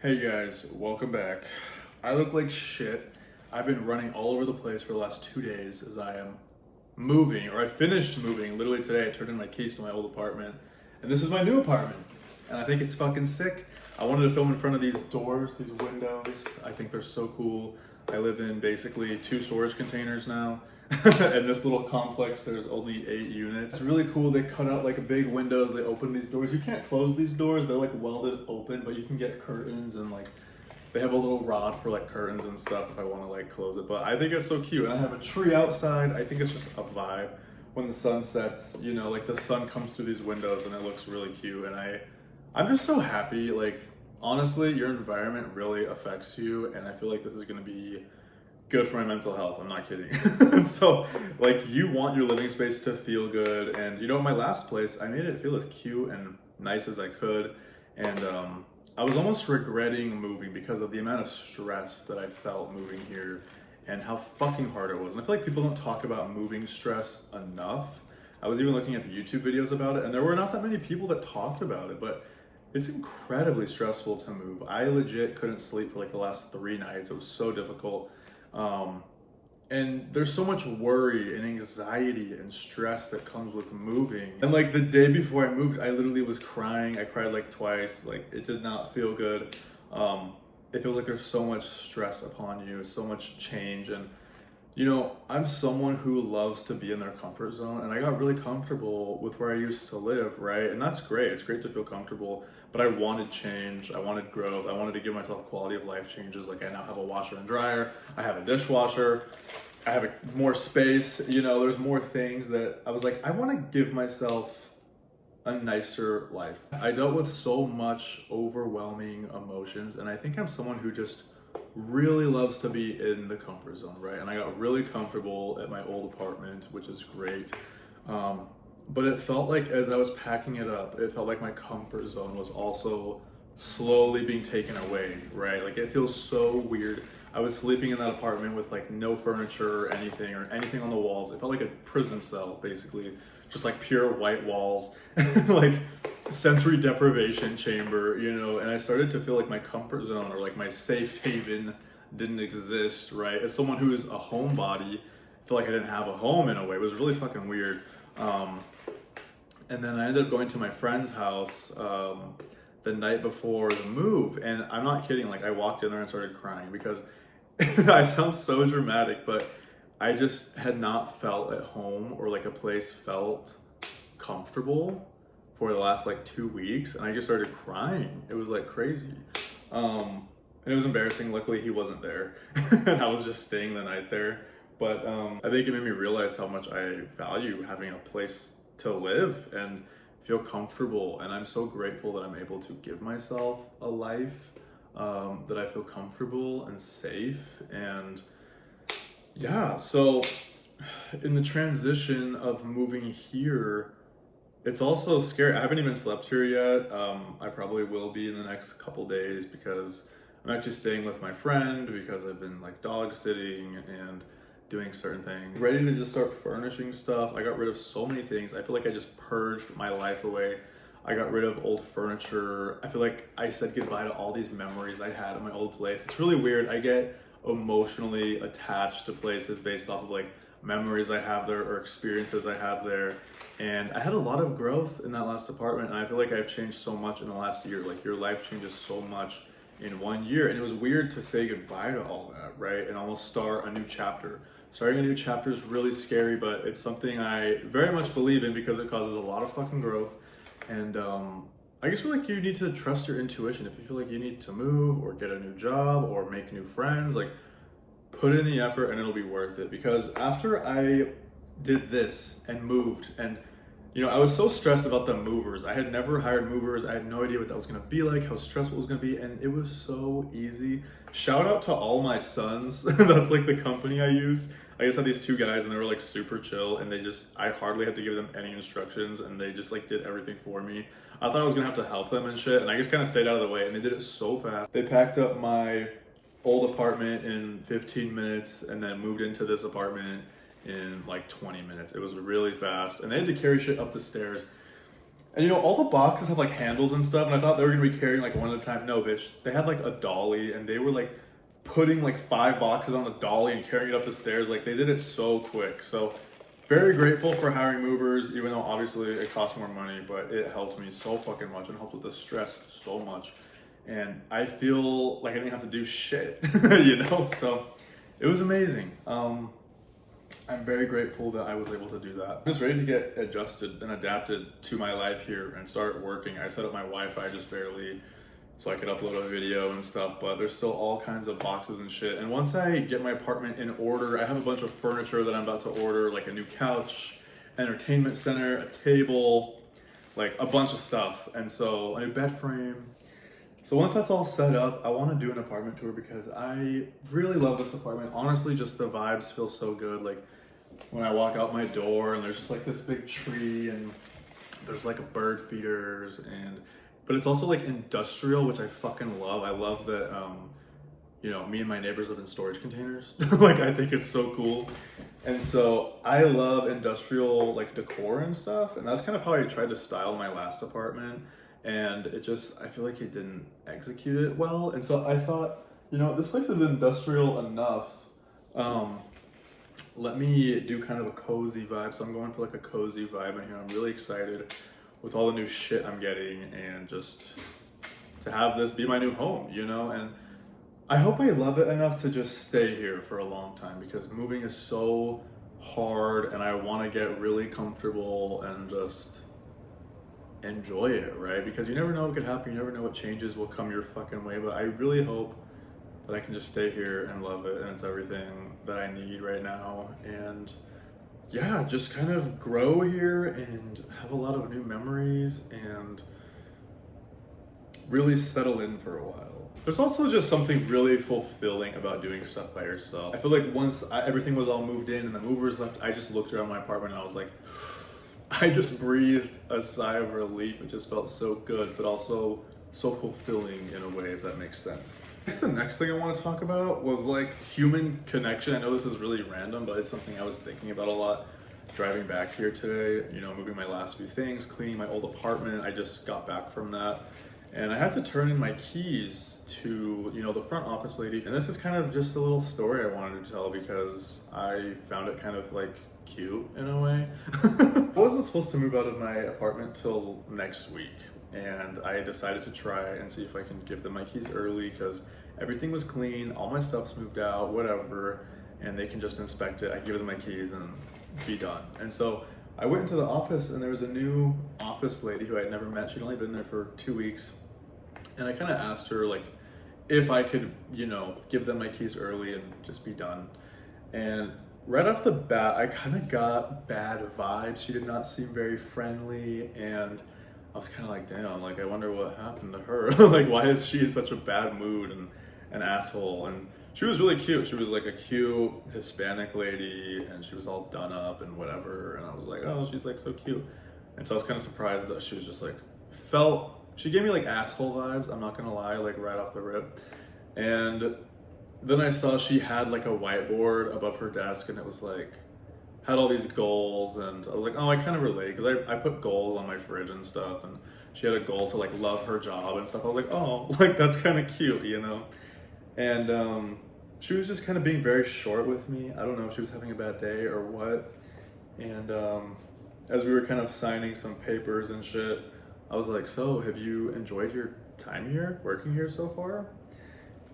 Hey guys, welcome back. I look like shit. I've been running all over the place for the last 2 days as I am moving, or I finished moving literally today. I turned in my keys to my old apartment, and this is my new apartment. And I think it's fucking sick. I wanted to film in front of these doors, these windows. I think they're so cool. I live in basically 2 storage containers now. And this little complex, there's only 8 units. It's really cool. They cut out like big windows. They open these doors. You can't close these doors. They're like welded open, but you can get curtains and like they have a little rod for like curtains and stuff if I want to like close it. But I think it's so cute. And I have a tree outside. I think it's just a vibe when the sun sets, like the sun comes through these windows and it looks really cute. And I'm just so happy. Like honestly, your environment really affects you. And I feel like this is going to be good for my mental health. I'm not kidding. And so like you want your living space to feel good. And my last place, I made it feel as cute and nice as I could. And I was almost regretting moving because of the amount of stress that I felt moving here and how fucking hard it was. And I feel like people don't talk about moving stress enough. I was even looking at YouTube videos about it and there were not that many people that talked about it, but it's incredibly stressful to move. I legit couldn't sleep for like the last 3 nights. It was so difficult. And there's so much worry and anxiety and stress that comes with moving. And like the day before I moved, I literally was crying. I cried like twice. Like it did not feel good. It feels like there's so much stress upon you, so much change. And I'm someone who loves to be in their comfort zone, and I got really comfortable with where I used to live, right? And that's great. It's great to feel comfortable, but I wanted change. I wanted growth. I wanted to give myself quality of life changes. Like I now have a washer and dryer. I have a dishwasher. I have more space. There's more things that I was like, I want to give myself a nicer life. I dealt with so much overwhelming emotions, and I think I'm someone who just really loves to be in the comfort zone, right? And I got really comfortable at my old apartment, which is great. But it felt like as I was packing it up, it felt like my comfort zone was also slowly being taken away, right? Like it feels so weird. I was sleeping in that apartment with like no furniture or anything on the walls. It felt like a prison cell, basically. Just like pure white walls, like sensory deprivation chamber, and I started to feel like my comfort zone or like my safe haven didn't exist, right? As someone who is a homebody, I feel like I didn't have a home in a way. It was really fucking weird. And then I ended up going to my friend's house the night before the move, and I'm not kidding, like I walked in there and started crying because I sound so dramatic, but I just had not felt at home or like a place felt comfortable for the last like 2 weeks, and I just started crying. It was like crazy. And it was embarrassing. Luckily he wasn't there and I was just staying the night there. But I think it made me realize how much I value having a place to live and feel comfortable. And I'm so grateful that I'm able to give myself a life that I feel comfortable and safe. And yeah, so in the transition of moving here, it's also scary. I haven't even slept here yet. I probably will be in the next couple days because I'm actually staying with my friend because I've been like dog sitting and doing certain things. Ready to just start furnishing stuff. I got rid of so many things. I feel like I just purged my life away. I got rid of old furniture. I feel like I said goodbye to all these memories I had at my old place. It's really weird. I get emotionally attached to places based off of like memories I have there or experiences I have there. And I had a lot of growth in that last apartment, and I feel like I've changed so much in the last year. Like your life changes so much in 1 year, and it was weird to say goodbye to all that, right? And almost start a new chapter. Starting a new chapter is really scary, but it's something I very much believe in because it causes a lot of fucking growth. And I just feel like you need to trust your intuition. If you feel like you need to move or get a new job or make new friends, like put in the effort and it'll be worth it. Because after I did this and moved, and I was so stressed about the movers. I had never hired movers. I had no idea what that was gonna be like, how stressful it was gonna be, and it was so easy. Shout out to All My Sons. That's like the company I use. I just had these 2 guys and they were like super chill, and I hardly had to give them any instructions, and they just like did everything for me. I thought I was gonna have to help them and shit, and I just kind of stayed out of the way, and they did it so fast. They packed up my old apartment in 15 minutes and then moved into this apartment in like 20 minutes. It was really fast, and they had to carry shit up the stairs. And you know, all the boxes have like handles and stuff, and I thought they were gonna be carrying like one at a time. No, bitch. They had like a dolly, and they were like putting like 5 boxes on the dolly and carrying it up the stairs. Like they did it so quick. So very grateful for hiring movers, even though obviously it costs more money, but it helped me so fucking much and helped with the stress so much. And I feel like I didn't have to do shit, you know? So it was amazing. I'm very grateful that I was able to do that. I was ready to get adjusted and adapted to my life here and start working. I set up my Wi-Fi just barely so I could upload a video and stuff, but there's still all kinds of boxes and shit. And once I get my apartment in order, I have a bunch of furniture that I'm about to order, like a new couch, entertainment center, a table, like a bunch of stuff. And so a new bed frame. So once that's all set up, I want to do an apartment tour because I really love this apartment. Honestly, just the vibes feel so good. Like when I walk out my door and there's just like this big tree and there's like a bird feeders and but it's also like industrial, which I fucking love. I love that you know, me and my neighbors live in storage containers. Like I think it's so cool. And so I love industrial like decor and stuff, and that's kind of how I tried to style my last apartment. And it just, I feel like it didn't execute it well. And so I thought, you know, this place is industrial enough. Let me do kind of a cozy vibe. So I'm going for like a cozy vibe in here. I'm really excited with all the new shit I'm getting and just to have this be my new home, you know? And I hope I love it enough to just stay here for a long time because moving is so hard and I want to get really comfortable and just enjoy it, right? Because you never know what could happen. You never know what changes will come your fucking way. But I really hope that I can just stay here and love it. And it's everything that I need right now. And yeah, just kind of grow here and have a lot of new memories and really settle in for a while. There's also just something really fulfilling about doing stuff by yourself. I feel like once everything was all moved in and the movers left, I just looked around my apartment and I was like, I just breathed a sigh of relief. It just felt so good, but also so fulfilling in a way, if that makes sense. I guess the next thing I want to talk about was like human connection. I know this is really random, but it's something I was thinking about a lot driving back here today, you know, moving my last few things, cleaning my old apartment. I just got back from that. And I had to turn in my keys to, you know, the front office lady. And this is kind of just a little story I wanted to tell because I found it kind of like cute in a way. I wasn't supposed to move out of my apartment till next week. And I decided to try and see if I can give them my keys early because everything was clean, all my stuff's moved out, whatever, and they can just inspect it. I give them my keys and be done. And so I went into the office and there was a new office lady who I had never met. She'd only been there for 2 weeks. And I kind of asked her like if I could, you know, give them my keys early and just be done. And right off the bat, I kind of got bad vibes. She did not seem very friendly, and I was kind of like, damn, like I wonder what happened to her. Like, why is she in such a bad mood and an asshole? And she was really cute. She was like a cute Hispanic lady, and she was all done up and whatever. And I was like, oh, she's like so cute. And so I was kind of surprised that she was just like she gave me like asshole vibes, I'm not gonna lie, like right off the rip. And then I saw she had like a whiteboard above her desk and it was like, had all these goals and I was like, oh, I kind of relate because I put goals on my fridge and stuff and she had a goal to like love her job and stuff. I was like, oh, like that's kind of cute, you know? And she was just kind of being very short with me. I don't know if she was having a bad day or what. And as we were kind of signing some papers and shit, I was like, so have you enjoyed your time here, working here so far?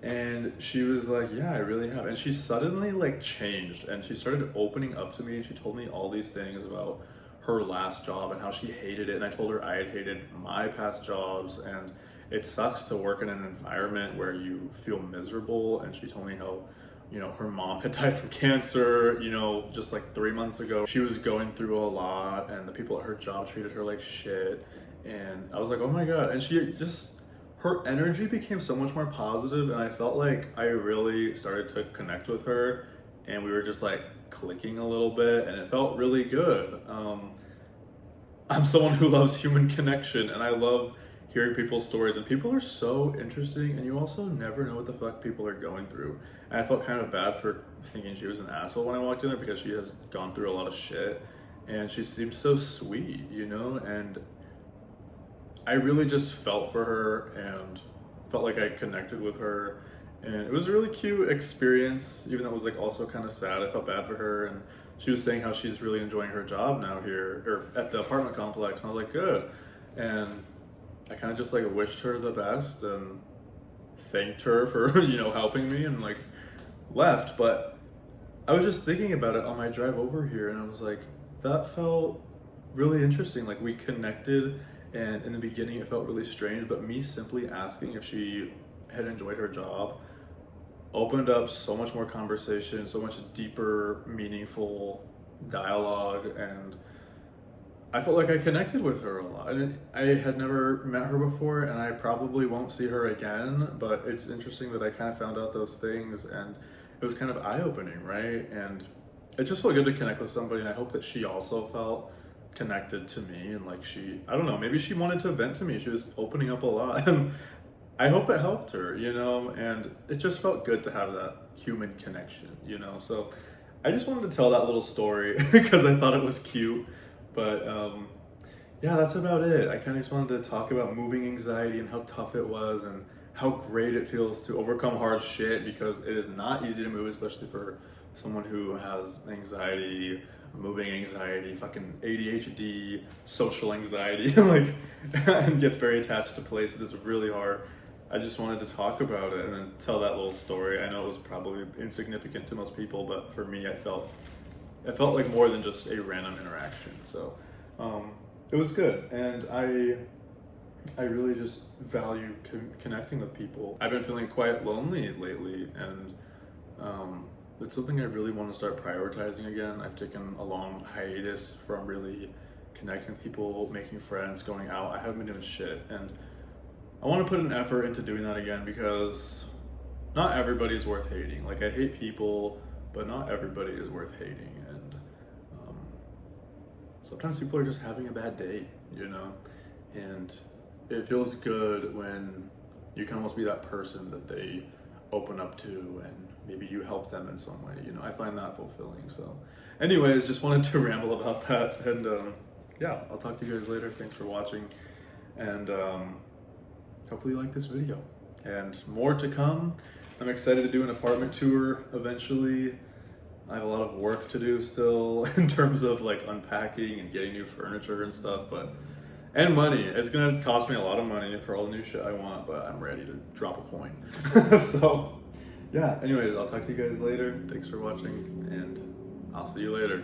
And she was like, yeah, I really have. And she suddenly like changed and she started opening up to me and she told me all these things about her last job and how she hated it. And I told her I had hated my past jobs and it sucks to work in an environment where you feel miserable. And she told me how, you know, her mom had died from cancer, you know, just like 3 months ago. She was going through a lot and the people at her job treated her like shit. And I was like, oh my God. And she just, her energy became so much more positive and I felt like I really started to connect with her and we were just like clicking a little bit and it felt really good. I'm someone who loves human connection and I love hearing people's stories and people are so interesting and you also never know what the fuck people are going through. And I felt kind of bad for thinking she was an asshole when I walked in there because she has gone through a lot of shit and she seems so sweet, you know? And I really just felt for her and felt like I connected with her. And it was a really cute experience, even though it was like also kind of sad. I felt bad for her, and she was saying how she's really enjoying her job now here or at the apartment complex. And I was like, good. And I kind of just like wished her the best and thanked her for helping me, and like left. But I was just thinking about it on my drive over here, and I was like, that felt really interesting. Like we connected, and in the beginning it felt really strange, but me simply asking if she had enjoyed her job opened up so much more conversation, so much deeper, meaningful dialogue, and I felt like I connected with her a lot. And I had never met her before, and I probably won't see her again, but it's interesting that I kind of found out those things, and it was kind of eye-opening, right? And it just felt good to connect with somebody, and I hope that she also felt connected to me, and like I don't know, maybe she wanted to vent to me. She was opening up a lot, and I hope it helped her, and it just felt good to have that human connection. So I just wanted to tell that little story because I thought it was cute. But yeah, that's about it. I kind of just wanted to talk about moving anxiety and how tough it was and how great it feels to overcome hard shit, because it is not easy to move, especially for someone who has anxiety, moving anxiety, fucking ADHD, social anxiety, like, and gets very attached to places. It's really hard. I just wanted to talk about it and then tell that little story. I know it was probably insignificant to most people, but for me, it felt like more than just a random interaction. So it was good, and I really just value connecting with people. I've been feeling quite lonely lately, and it's something I really want to start prioritizing again. I've taken a long hiatus from really connecting with people, making friends, going out. I haven't been doing shit, and I want to put an effort into doing that again, because not everybody's worth hating. Like, I hate people, but not everybody is worth hating. And sometimes people are just having a bad day, and it feels good when you can almost be that person that they open up to, and maybe you help them in some way. I find that fulfilling. So anyways, just wanted to ramble about that, and yeah, I'll talk to you guys later. Thanks for watching, and hopefully you like this video, and more to come. I'm excited to do an apartment tour eventually. I have a lot of work to do still in terms of like unpacking and getting new furniture and stuff, and money. It's gonna cost me a lot of money for all the new shit I want, but I'm ready to drop a coin. So yeah, anyways, I'll talk to you guys later. Thanks for watching, and I'll see you later.